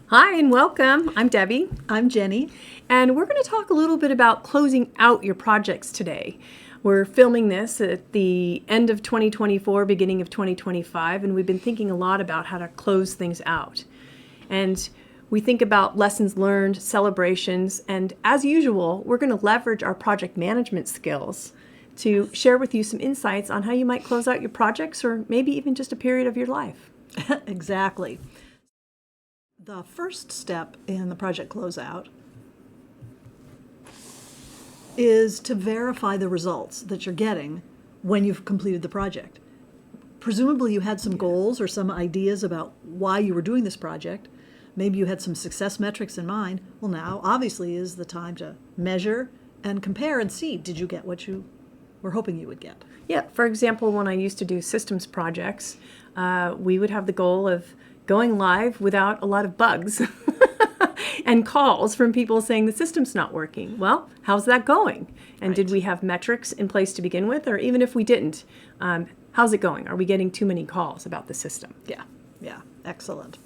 Hi and welcome. I'm Debbie. I'm Jenny. And we're going to talk a little bit about closing out your projects today. We're filming this at the end of 2024, beginning of 2025, and we've been thinking a lot about how to close things out. And we think about lessons learned, celebrations, and as usual, we're going to leverage our project management skills to share with you some insights on how you might close out your projects or maybe even just a period of your life. Exactly. The first step in the project closeout is to verify the results that you're getting when you've completed the project. Presumably you had some goals or some ideas about why you were doing this project. Maybe you had some success metrics in mind. Well, now obviously is the time to measure and compare and see, did you get what you were hoping you would get? Yeah, for example, when I used to do systems projects, we would have the goal of going live without a lot of bugs and calls from people saying the system's not working. Well, how's that going? And Right. Did we have metrics in place to begin with? Or even if we didn't, how's it going? Are we getting too many calls about the system? Yeah, excellent.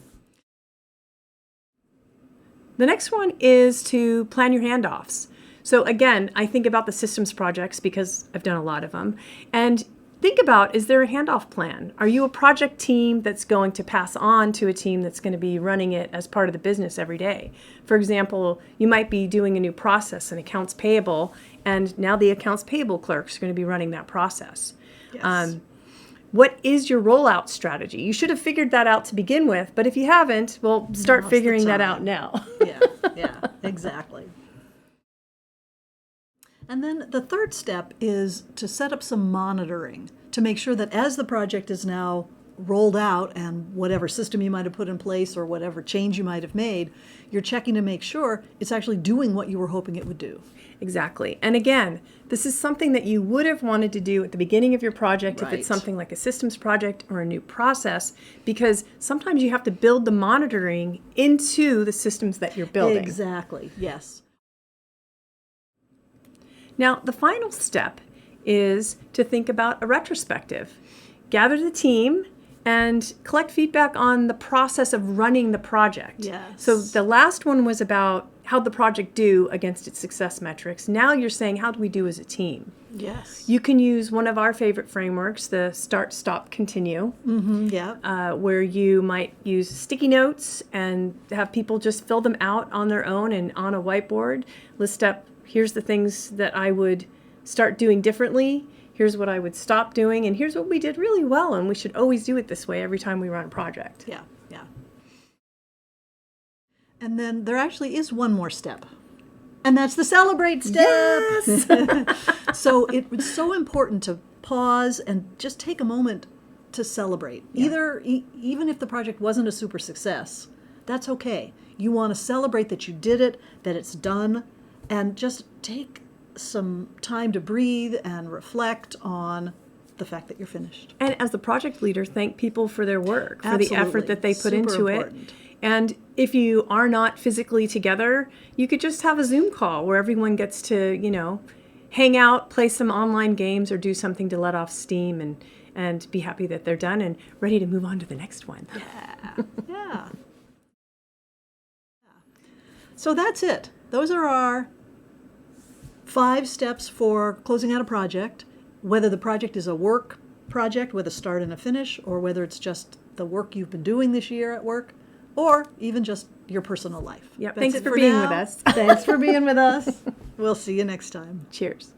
The next one is to plan your handoffs. So again, I think about the systems projects because I've done a lot of them. And think about, is there a handoff plan? Are you a project team that's going to pass on to a team that's going to be running it as part of the business every day? For example, you might be doing a new process in accounts payable, and now the accounts payable clerk's going to be running that process. Yes. What is your rollout strategy? You should have figured that out to begin with, but if you haven't, well, start Now's the figuring that time. out now. Yeah, exactly. And then the third step is to set up some monitoring to make sure that as the project is now rolled out and whatever system you might have put in place or whatever change you might have made, you're checking to make sure it's actually doing what you were hoping it would do. Exactly. And again, this is something that you would have wanted to do at the beginning of your project if Right. it's something like a systems project or a new process, because sometimes you have to build the monitoring into the systems that you're building. Exactly, yes. Now, the final step is to think about a retrospective. Gather the team and collect feedback on the process of running the project. Yes. So the last one was about how'd the project do against its success metrics. Now you're saying, how do we do as a team? Yes. You can use one of our favorite frameworks, the start, stop, continue, Yeah. where you might use sticky notes and have people just fill them out on their own and on a whiteboard, list up, here's the things that I would start doing differently, here's what I would stop doing, and here's what we did really well, and we should always do it this way every time we run a project. Yeah. And then there actually is one more step. And that's the celebrate step. Yes! So it's so important to pause and just take a moment to celebrate. Yeah. Even if the project wasn't a super success, that's okay. You want to celebrate that you did it, that it's done, and just take some time to breathe and reflect on the fact that you're finished. And as the project leader, thank people for their work, for the effort that they put Super into important. it. And if you are not physically together, you could just have a Zoom call where everyone gets to, hang out, play some online games, or do something to let off steam and be happy that they're done and ready to move on to the next one. Yeah. So that's it. Those are our 5 steps for closing out a project, whether the project is a work project with a start and a finish, or whether it's just the work you've been doing this year at work, or even just your personal life. Yep. That's Thanks it for being now. with us. Thanks for being with us. We'll see you next time. Cheers.